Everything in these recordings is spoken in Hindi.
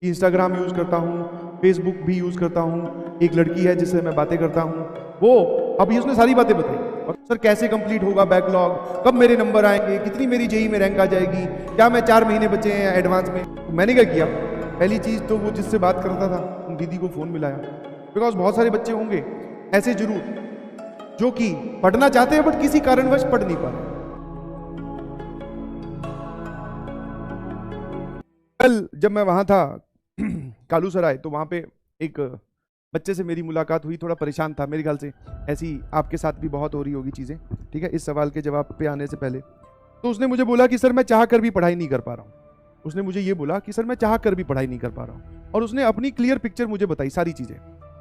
इंस्टाग्राम यूज़ करता हूँ, फेसबुक भी यूज़ करता हूँ, एक लड़की है जिससे मैं बातें करता हूँ, वो अभी उसने सारी बातें बताई। और सर कैसे कंप्लीट होगा बैकलॉग, कब मेरे नंबर आएंगे, कितनी मेरी जेई में रैंक आ जाएगी, क्या मैं 4 महीने बचे हैं एडवांस में। तो मैंने क्या किया, पहली चीज़ तो वो जिससे बात करता था उन दीदी को फ़ोन मिलाया, बिकॉज बहुत सारे बच्चे होंगे ऐसे जरूर जो कि पढ़ना चाहते हैं बट किसी कारणवश पढ़ नहीं पा रहे। कल जब मैं वहां था कालू सराय, तो वहां पे एक बच्चे से मेरी मुलाकात हुई, थोड़ा परेशान था मेरे ख्याल से, ऐसी आपके साथ भी बहुत हो रही होगी चीज़ें, ठीक है, इस सवाल के जवाब पे आने से पहले। तो उसने मुझे बोला कि सर मैं चाह कर भी पढ़ाई नहीं कर पा रहा हूँ। उसने मुझे ये बोला कि सर मैं चाह कर भी पढ़ाई नहीं कर पा रहा हूँ, और उसने अपनी क्लियर पिक्चर मुझे बताई सारी चीज़ें।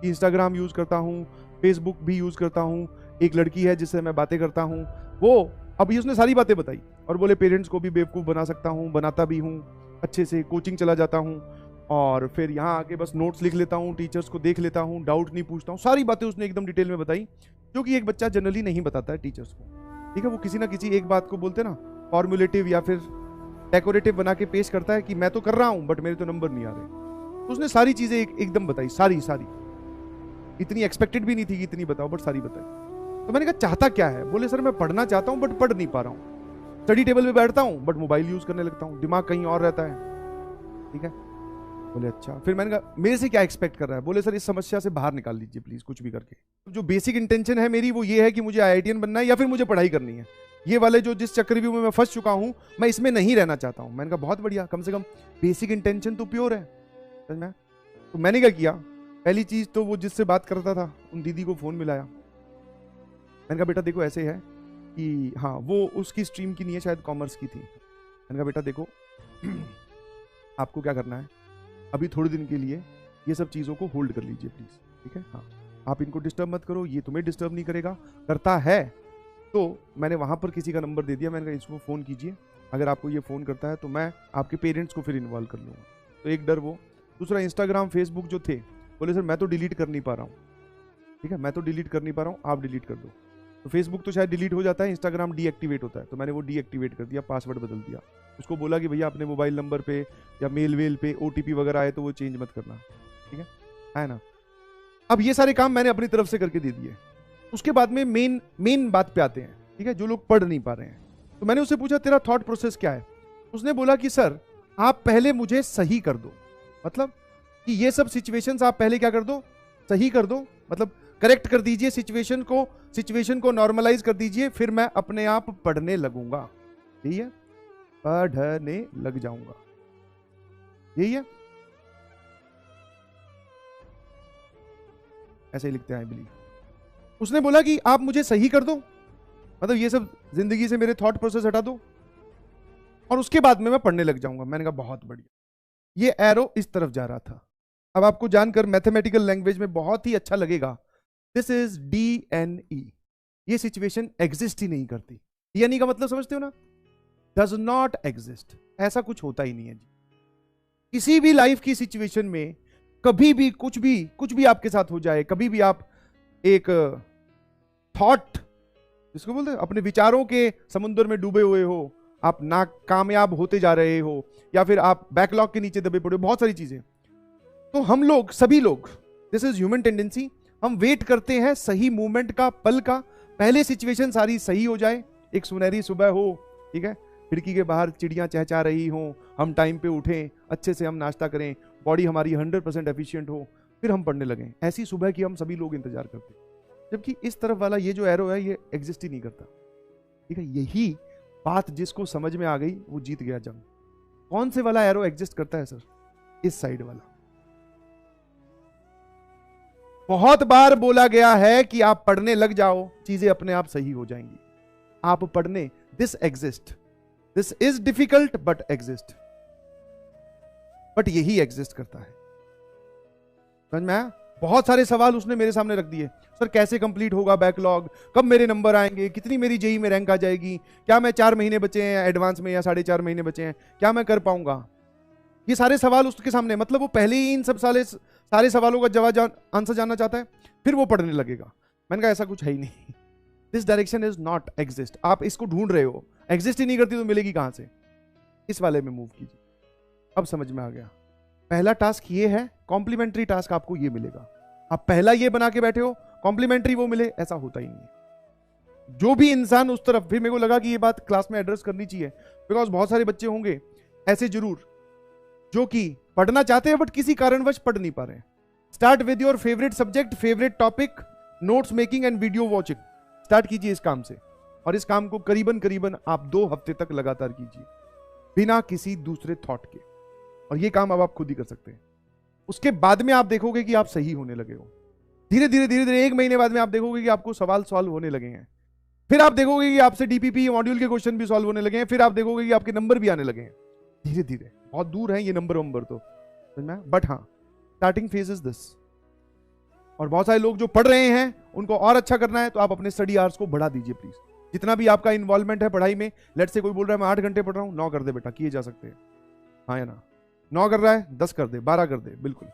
इंस्टाग्राम यूज़ करता हूँ, फेसबुक भी यूज़ करता हूँ, एक लड़की है जिससे मैं बातें करता हूँ, वो अभी उसने सारी बातें बताई। और बोले पेरेंट्स को भी बेवकूफ़ बना सकता हूँ, बनाता भी हूँ, अच्छे से कोचिंग चला जाता हूँ, और फिर यहाँ आके बस नोट्स लिख लेता हूँ, टीचर्स को देख लेता हूँ, डाउट नहीं पूछता हूँ। सारी बातें उसने एकदम डिटेल में बताई, जो कि एक बच्चा जनरली नहीं बताता है टीचर्स को, ठीक है। वो किसी ना किसी एक बात को बोलते ना फॉर्मुलेटिव या फिर डेकोरेटिव बना के पेश करता है कि मैं तो कर रहा हूँ बट मेरे तो नंबर नहीं आ रहे। तो उसने सारी चीज़ें एकदम बताई, सारी सारी, इतनी एक्सपेक्टेड भी नहीं थी कि इतनी बताओ, बट सारी बताई। तो मैंने कहा चाहता क्या है, बोले सर मैं पढ़ना चाहता हूँ बट पढ़ नहीं पा रहा हूँ, स्टडी टेबल पे बैठता हूँ बट मोबाइल यूज़ करने लगता हूँ, दिमाग कहीं और रहता है, ठीक है। बोले अच्छा। फिर मैंने कहा मेरे से क्या एक्सपेक्ट कर रहा है, बोले सर इस समस्या से बाहर निकाल लीजिए प्लीज कुछ भी करके। जो बेसिक इंटेंशन है मेरी वो ये है कि मुझे आईआईटीएन बनना है या फिर मुझे पढ़ाई करनी है। ये वाले जो जिस चक्रव्यूह में मैं फंस चुका हूं, मैं इसमें नहीं रहना चाहता हूं। मैंने कहा बहुत बढ़िया, कम से कम बेसिक इंटेंशन तो प्योर है, समझ में। तो मैंने क्या किया, पहली चीज तो वो जिससे बात करता था उन दीदी को फोन मिलाया। मैंने कहा बेटा देखो ऐसे है कि हाँ, वो उसकी स्ट्रीम की नहीं है, शायद कॉमर्स की थी। मैंने कहा बेटा देखो आपको क्या करना है, अभी थोड़े दिन के लिए ये सब चीज़ों को होल्ड कर लीजिए प्लीज़, ठीक है। हाँ, आप इनको डिस्टर्ब मत करो, ये तुम्हें डिस्टर्ब नहीं करेगा, करता है तो मैंने वहाँ पर किसी का नंबर दे दिया। मैंने कहा इसको फ़ोन कीजिए, अगर आपको ये फ़ोन करता है तो मैं आपके पेरेंट्स को फिर इन्वॉल्व कर लूँगा। तो एक डर वो। दूसरा इंस्टाग्राम फेसबुक जो थे, बोले सर मैं तो डिलीट कर नहीं पा रहा हूँ, ठीक है, मैं तो डिलीट कर नहीं पा रहा हूँ, आप डिलीट कर दो। तो फेसबुक तो शायद डिलीट हो जाता है, इंस्टाग्राम डीएक्टिवेट होता है, तो मैंने वो डीएक्टिवेट कर दिया, पासवर्ड बदल दिया। उसको बोला कि भैया अपने मोबाइल नंबर पे या मेल वेल पे ओटीपी वगैरह आए तो वो चेंज मत करना, ठीक है ना। अब ये सारे काम मैंने अपनी तरफ से करके दे दिए। उसके बाद में मेन बात पे आते हैं, ठीक है, जो लोग पढ़ नहीं पा रहे हैं। तो मैंने उससे पूछा तेरा थॉट प्रोसेस क्या है। उसने बोला कि सर आप पहले मुझे सही कर दो, मतलब कि ये सब सिचुएशंस आप पहले क्या कर दो, सही कर दो, मतलब करेक्ट कर दीजिए सिचुएशन को नॉर्मलाइज कर दीजिए, फिर मैं अपने आप पढ़ने लगूंगा। यही है, पढ़ने लग जाऊंगा, यही है, ऐसे ही लिखते हैं आई बिलीव। उसने बोला कि आप मुझे सही कर दो, मतलब ये सब जिंदगी से मेरे थॉट प्रोसेस हटा दो, और उसके बाद में मैं पढ़ने लग जाऊंगा। मैंने कहा बहुत बढ़िया। ये एरो इस तरफ जा रहा था। अब आपको जानकर मैथमेटिकल लैंग्वेज में बहुत ही अच्छा लगेगा, दिस इज DNE। ये सिचुएशन एग्जिस्ट ही नहीं करती। DNE का मतलब समझते हो ना, डज नॉट एग्जिस्ट, ऐसा कुछ होता ही नहीं है जी। किसी भी लाइफ की सिचुएशन में कभी भी कुछ भी आपके साथ हो जाए, कभी भी आप एक थॉट जिसको बोलते हैं अपने विचारों के समुद्र में डूबे हुए हो, आप नाकामयाब होते जा रहे हो, या फिर आप बैकलॉग के नीचे दबे पड़े हो, बहुत सारी चीजें। तो हम लोग, सभी लोग, दिस इज ह्यूमन टेंडेंसी, हम वेट करते हैं सही मूवमेंट का, पल का, पहले सिचुएशन सारी सही हो जाए, एक सुनहरी सुबह हो, ठीक है, खिड़की के बाहर चिड़ियां चहचहा रही हों, हम टाइम पे उठें, अच्छे से हम नाश्ता करें, बॉडी हमारी 100% एफिशिएंट हो, फिर हम पढ़ने लगें। ऐसी सुबह की हम सभी लोग इंतजार करते हैं। जबकि इस तरफ वाला ये जो एरो है ये एग्जिस्ट ही नहीं करता, ठीक है। यही बात जिसको समझ में आ गई वो जीत गया जंग। कौन से वाला एरो एग्जिस्ट करता है सर, इस साइड वाला। बहुत बार बोला गया है कि आप पढ़ने लग जाओ, चीजें अपने आप सही हो जाएंगी। आप पढ़ने, this exist, this is difficult but exist, but यही एग्जिस्ट करता है, समझ में आया। बहुत सारे सवाल उसने मेरे सामने रख दिए, सर कैसे कंप्लीट होगा बैकलॉग, कब मेरे नंबर आएंगे, कितनी मेरी जेई में रैंक आ जाएगी, क्या मैं 4 महीने बचे हैं एडवांस में या 4.5 महीने बचे हैं, क्या मैं कर पाऊंगा। ये सारे सवाल उसके सामने, मतलब वो पहले ही इन सब सारे सवालों का जवाब आंसर जानना चाहता है, फिर वो पढ़ने लगेगा। मैंने कहा ऐसा कुछ है ही नहीं, this direction is not exist. आप इसको ढूंढ रहे हो, एग्जिस्ट ही नहीं करती तो मिलेगी कहां से। इस वाले में मूव कीजिए, अब समझ में आ गया। पहला टास्क ये है, कॉम्प्लीमेंट्री टास्क आपको ये मिलेगा। आप पहला ये बना के बैठे हो, कॉम्प्लीमेंट्री वो मिले, ऐसा होता ही नहीं है। जो भी इंसान उस तरफ, फिर मेरे को लगा कि ये बात क्लास में एड्रेस करनी चाहिए, बिकॉज बहुत सारे बच्चे होंगे ऐसे जरूर जो कि पढ़ना चाहते हैं बट किसी कारणवश पढ़ नहीं पा रहे हैं। Start with your favourite subject, favourite topic, notes making and video watching. Start कीजिए इस काम से, और इस काम को करीबन आप 2 हफ्ते तक लगातार कीजिए बिना किसी दूसरे थॉट के, और ये काम अब आप खुद ही कर सकते हैं। उसके बाद में आप देखोगे कि आप सही होने लगे हो। धीरे धीरे 1 महीने बाद में आप देखोगे कि आपको सवाल सॉल्व होने लगे हैं। फिर आप देखोगे कि आपसे डीपीपी मॉड्यूल के क्वेश्चन भी सॉल्व होने लगे हैं। फिर आप देखोगे कि आपके नंबर भी आने लगे हैं धीरे धीरे। बहुत दूर है ये नंबर तो, बट हाँ, स्टार्टिंग फेज इज दिस। और बहुत सारे लोग जो पढ़ रहे हैं उनको और अच्छा करना है, तो आप अपने स्टडी आवर्स को बढ़ा दीजिए प्लीज। जितना भी आपका इन्वॉल्वमेंट है पढ़ाई में, लेट से कोई बोल रहा है मैं 8 घंटे पढ़ रहा हूं, 9 कर दे बेटा, किए जा सकते हैं। हाँ या ना? 9 कर रहा है 10 कर दे, 12 कर दे, बिल्कुल।